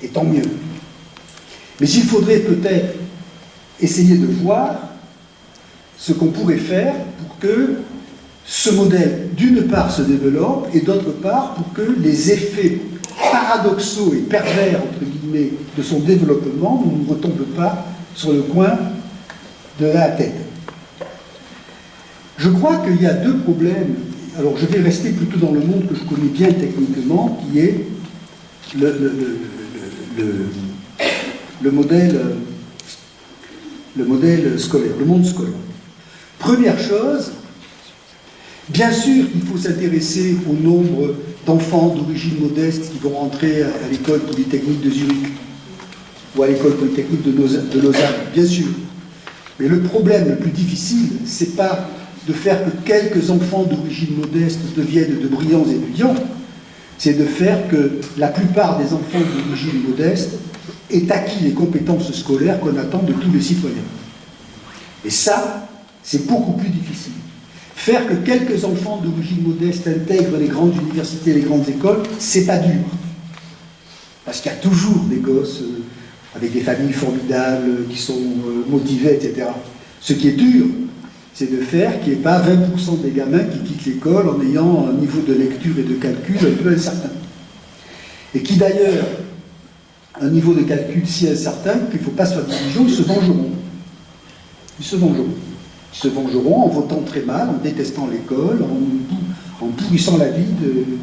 Et tant mieux. Mais il faudrait peut-être essayer de voir ce qu'on pourrait faire pour que ce modèle, d'une part, se développe, et d'autre part, pour que les effets paradoxaux et pervers, entre guillemets, de son développement ne nous retombent pas sur le coin de la tête. Je crois qu'il y a deux problèmes. Alors je vais rester plutôt dans le monde que je connais bien techniquement, qui est le modèle scolaire, le monde scolaire. Première chose, bien sûr qu'il faut s'intéresser au nombre d'enfants d'origine modeste qui vont rentrer à l'école polytechnique de Zurich ou à l'école polytechnique de Lausanne, bien sûr. Mais le problème le plus difficile, c'est pas de faire que quelques enfants d'origine modeste deviennent de brillants étudiants, c'est de faire que la plupart des enfants d'origine modeste aient acquis les compétences scolaires qu'on attend de tous les citoyens. Et ça, c'est beaucoup plus difficile. Faire que quelques enfants d'origine modeste intègrent les grandes universités, les grandes écoles, c'est pas dur. Parce qu'il y a toujours des gosses avec des familles formidables, qui sont motivés, etc. Ce qui est dur, c'est de faire qu'il n'y ait pas 20% des gamins qui quittent l'école en ayant un niveau de lecture et de calcul un peu incertain. Et qui d'ailleurs, un niveau de calcul si incertain qu'il ne faut pas se faire d'illusions, ils se vengeront. Ils se vengeront. Ils se vengeront en votant très mal, en détestant l'école, en pourrissant la vie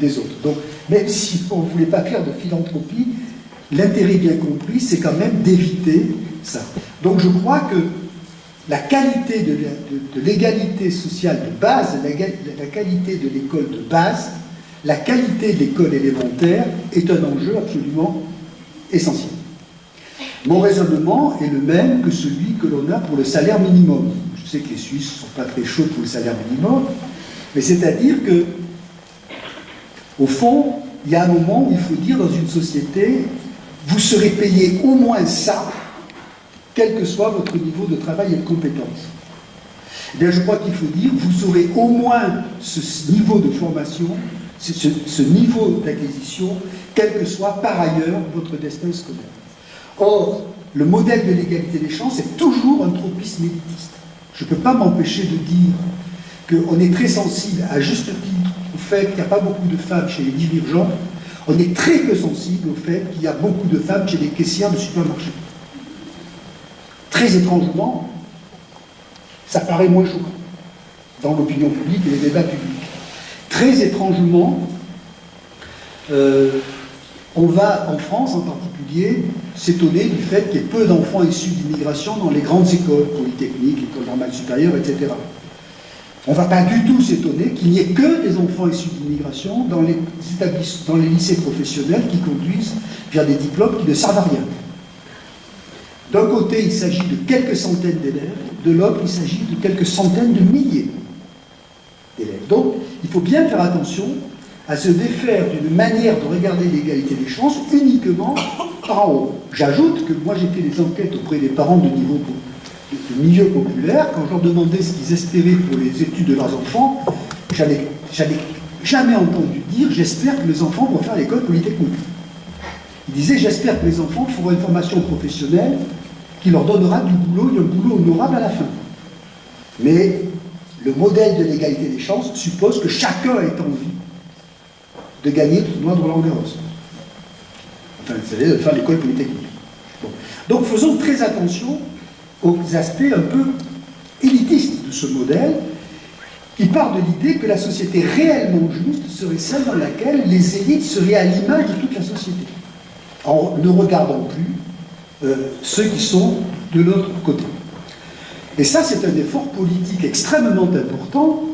des autres. Donc, même si on ne voulait pas faire de philanthropie, l'intérêt bien compris, c'est quand même d'éviter ça. Donc je crois que la qualité de l'égalité sociale de base, la qualité de l'école de base, la qualité de l'école élémentaire est un enjeu absolument essentiel. Mon raisonnement est le même que celui que l'on a pour le salaire minimum. Je sais que les Suisses ne sont pas très chauds pour le salaire minimum, mais c'est-à-dire que, au fond, il y a un moment où il faut dire dans une société, vous serez payé au moins ça, quel que soit votre niveau de travail et de compétence. Eh bien, je crois qu'il faut dire, vous aurez au moins ce niveau de formation, ce niveau d'acquisition, quel que soit par ailleurs votre destin scolaire. Or, le modèle de l'égalité des chances est toujours un tropisme élitiste. Je ne peux pas m'empêcher de dire qu'on est très sensible, à juste titre, au fait qu'il n'y a pas beaucoup de femmes chez les dirigeants. On est très peu sensible au fait qu'il y a beaucoup de femmes chez les caissières de supermarchés. Très étrangement, ça paraît moins choquant dans l'opinion publique et les débats publics. Très étrangement, on va, en France en particulier, s'étonner du fait qu'il y ait peu d'enfants issus d'immigration dans les grandes écoles, polytechniques, écoles normales supérieures, etc. On ne va pas du tout s'étonner qu'il n'y ait que des enfants issus d'immigration dans les lycées professionnels qui conduisent vers des diplômes qui ne servent à rien. D'un côté, il s'agit de quelques centaines d'élèves, de l'autre, il s'agit de quelques centaines de milliers d'élèves. Donc, il faut bien faire attention à se défaire d'une manière de regarder l'égalité des chances uniquement par en haut. J'ajoute que moi, j'ai fait des enquêtes auprès des parents de milieu populaire. Quand je leur demandais ce qu'ils espéraient pour les études de leurs enfants, j'avais jamais entendu dire « j'espère que mes enfants vont faire l'école polytechnique ». Ils disaient « j'espère que mes enfants feront une formation professionnelle qui leur donnera du boulot et un boulot honorable à la fin ». Mais le modèle de l'égalité des chances suppose que chacun ait envie de gagner le tournoi de Roland-Garros. Enfin, c'est-à-dire de faire l'école polytechnique. Bon. Donc faisons très attention aux aspects un peu élitistes de ce modèle, qui part de l'idée que la société réellement juste serait celle dans laquelle les élites seraient à l'image de toute la société, en ne regardant plus ceux qui sont de l'autre côté. Et ça, c'est un effort politique extrêmement important,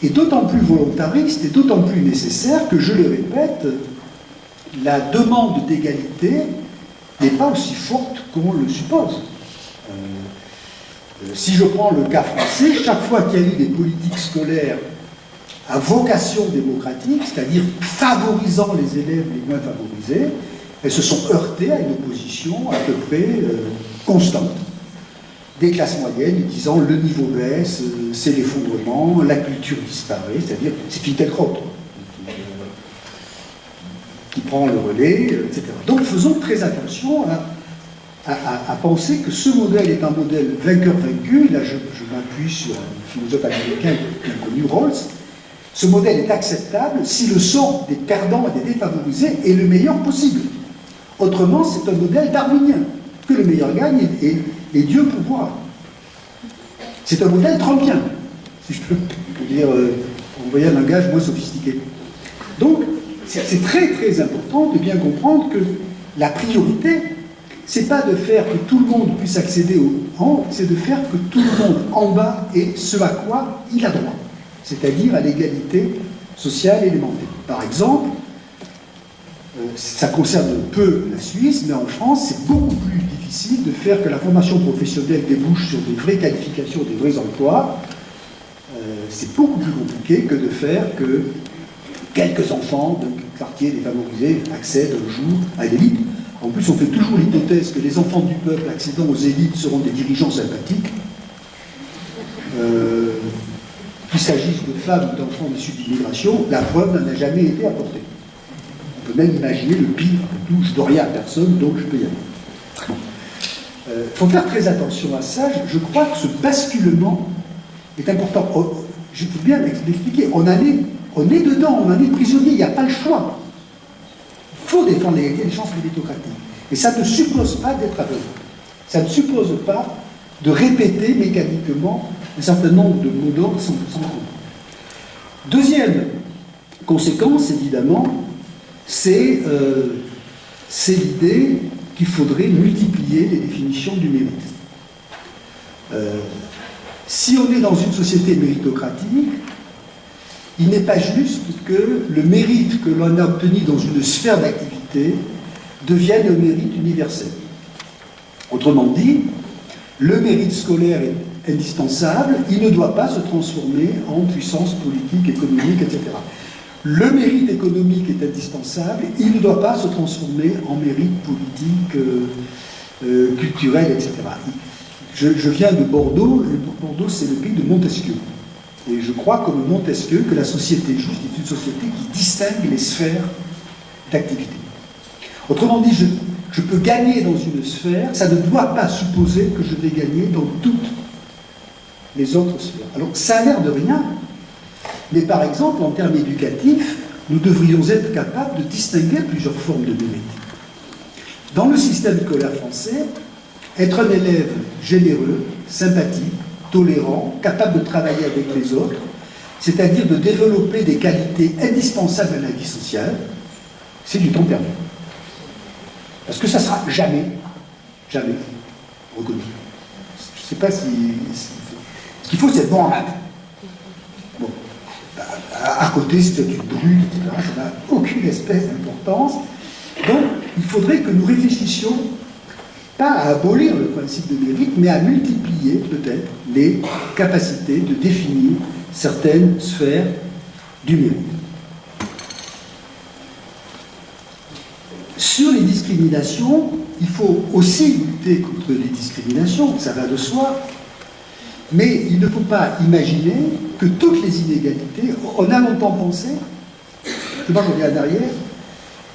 et d'autant plus volontariste et d'autant plus nécessaire que, je le répète, la demande d'égalité n'est pas aussi forte qu'on le suppose. Si je prends le cas français, chaque fois qu'il y a eu des politiques scolaires à vocation démocratique, c'est-à-dire favorisant les élèves les moins favorisés, elles se sont heurtées à une opposition à peu près constante. Des classes moyennes disant le niveau baisse, c'est l'effondrement, la culture disparaît, c'est-à-dire c'est Finkielkraut qui prend le relais, etc. Donc faisons très attention à penser que ce modèle est un modèle vainqueur-vaincu. Là, je m'appuie sur un philosophe américain bien connu, Rawls. Ce modèle est acceptable si le sort des perdants et des défavorisés est le meilleur possible. Autrement, c'est un modèle darwinien, que le meilleur gagne et Dieu pourvoira. C'est un modèle trumpien, si je peux dire, envoyer un langage moins sophistiqué. Donc, c'est très très important de bien comprendre que la priorité, c'est pas de faire que tout le monde puisse accéder au rang, c'est de faire que tout le monde en bas ait ce à quoi il a droit, c'est-à-dire à l'égalité sociale élémentaire. Par exemple, ça concerne peu la Suisse, mais en France, c'est beaucoup plus difficile de faire que la formation professionnelle débouche sur des vraies qualifications, des vrais emplois. C'est beaucoup plus compliqué que de faire que quelques enfants de quartiers défavorisés accèdent un jour à l'élite. En plus, on fait toujours l'hypothèse que les enfants du peuple accédant aux élites seront des dirigeants sympathiques. Qu'il s'agisse de femmes ou d'enfants issus d'immigration, la preuve n'en a jamais été apportée. On peut même imaginer le pire de tout, je ne dois rien à personne, donc je peux y aller. Il faut faire très attention à ça. Je crois que ce basculement est important. Je peux bien l'expliquer. On est dedans, on en est prisonnier, il n'y a pas le choix. Il faut défendre l'égalité des chances méritocratiques. Et ça ne suppose pas d'être aveugle. Ça ne suppose pas de répéter mécaniquement un certain nombre de mots d'ordre sans comprendre. Deuxième conséquence, évidemment, c'est l'idée qu'il faudrait multiplier les définitions du mérite. Si on est dans une société méritocratique, il n'est pas juste que le mérite que l'on a obtenu dans une sphère d'activité devienne un mérite universel. Autrement dit, le mérite scolaire est indispensable, il ne doit pas se transformer en puissance politique, économique, etc. Le mérite économique est indispensable, il ne doit pas se transformer en mérite politique, culturel, etc. Je viens de Bordeaux, et Bordeaux c'est le pays de Montesquieu. Et je crois, comme Montesquieu, que la société juste est une société qui distingue les sphères d'activité. Autrement dit, je peux gagner dans une sphère, ça ne doit pas supposer que je vais gagner dans toutes les autres sphères. Alors, ça a l'air de rien, mais par exemple, en termes éducatifs, nous devrions être capables de distinguer plusieurs formes de mérite. Dans le système scolaire français, être un élève généreux, sympathique, tolérant, capable de travailler avec les autres, c'est-à-dire de développer des qualités indispensables à la vie sociale, c'est du temps perdu. Parce que ça ne sera jamais reconnu. Je ne sais pas si... Ce qu'il faut, c'est être bon en maths. Bon. À côté, c'est peut-être une brûle, etc. Ça n'a aucune espèce d'importance. Donc, il faudrait que nous réfléchissions pas à abolir le principe de mérite, mais à multiplier peut-être les capacités de définir certaines sphères du mérite. Sur les discriminations, il faut aussi lutter contre les discriminations, ça va de soi, mais il ne faut pas imaginer que toutes les inégalités, on a longtemps pensé, je reviens en arrière,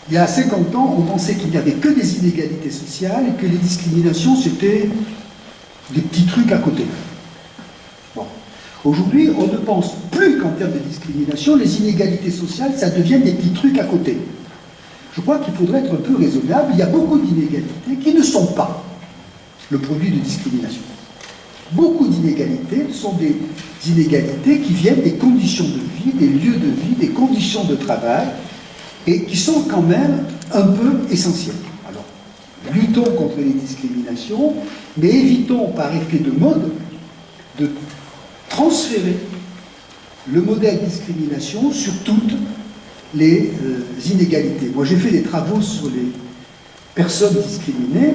il y a 50 ans, on pensait qu'il n'y avait que des inégalités sociales et que les discriminations, c'était des petits trucs à côté. Bon. Aujourd'hui, on ne pense plus qu'en termes de discrimination, les inégalités sociales, ça devient des petits trucs à côté. Je crois qu'il faudrait être un peu raisonnable. Il y a beaucoup d'inégalités qui ne sont pas le produit de discrimination. Beaucoup d'inégalités sont des inégalités qui viennent des conditions de vie, des lieux de vie, des conditions de travail, et qui sont quand même un peu essentielles. Alors, luttons contre les discriminations, mais évitons par effet de mode de transférer le modèle discrimination sur toutes les inégalités. Moi, j'ai fait des travaux sur les personnes discriminées,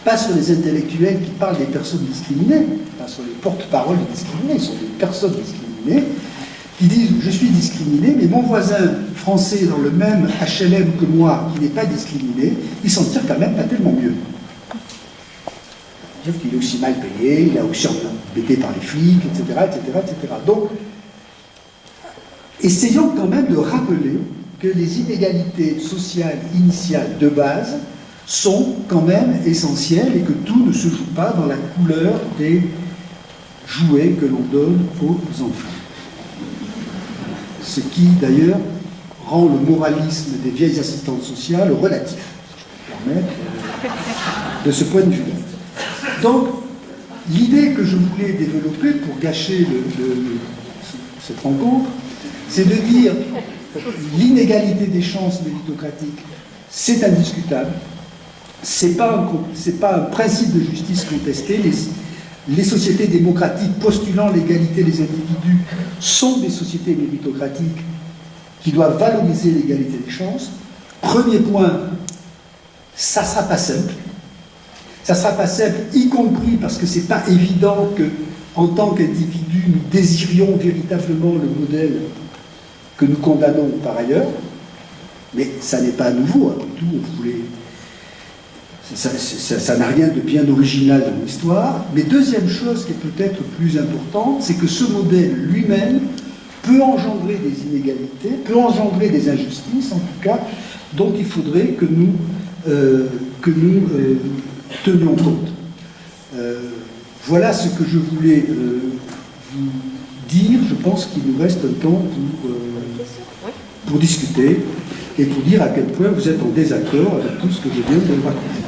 pas sur les intellectuels qui parlent des personnes discriminées, pas sur les porte-paroles discriminés, sur les personnes discriminées, qui disent « je suis discriminé, mais mon voisin français dans le même HLM que moi, qui n'est pas discriminé, il s'en tire quand même pas tellement mieux. » C'est-à-dire qu'il est aussi mal payé, il est aussi embêté par les flics, etc., etc., etc. Donc, essayons quand même de rappeler que les inégalités sociales initiales de base sont quand même essentielles et que tout ne se joue pas dans la couleur des jouets que l'on donne aux enfants. Ce qui, d'ailleurs, rend le moralisme des vieilles assistantes sociales relatif, si je peux me permettre, de ce point de vue-là. Donc, l'idée que je voulais développer pour gâcher cette rencontre, c'est de dire l'inégalité des chances méritocratiques, c'est indiscutable, c'est pas un principe de justice contesté. Les sociétés démocratiques postulant l'égalité des individus sont des sociétés méritocratiques qui doivent valoriser l'égalité des chances. Premier point, ça ne sera pas simple. Ça ne sera pas simple, y compris parce que ce n'est pas évident qu'en tant qu'individus, nous désirions véritablement le modèle que nous condamnons par ailleurs. Mais ça n'est pas nouveau, après tout, on voulait... Ça n'a rien de bien original dans l'histoire. Mais deuxième chose qui est peut-être plus importante, c'est que ce modèle lui-même peut engendrer des inégalités, peut engendrer des injustices, en tout cas, dont il faudrait que nous tenions compte. Voilà ce que je voulais vous dire. Je pense qu'il nous reste un temps pour discuter et pour dire à quel point vous êtes en désaccord avec tout ce que je viens de vous raconter.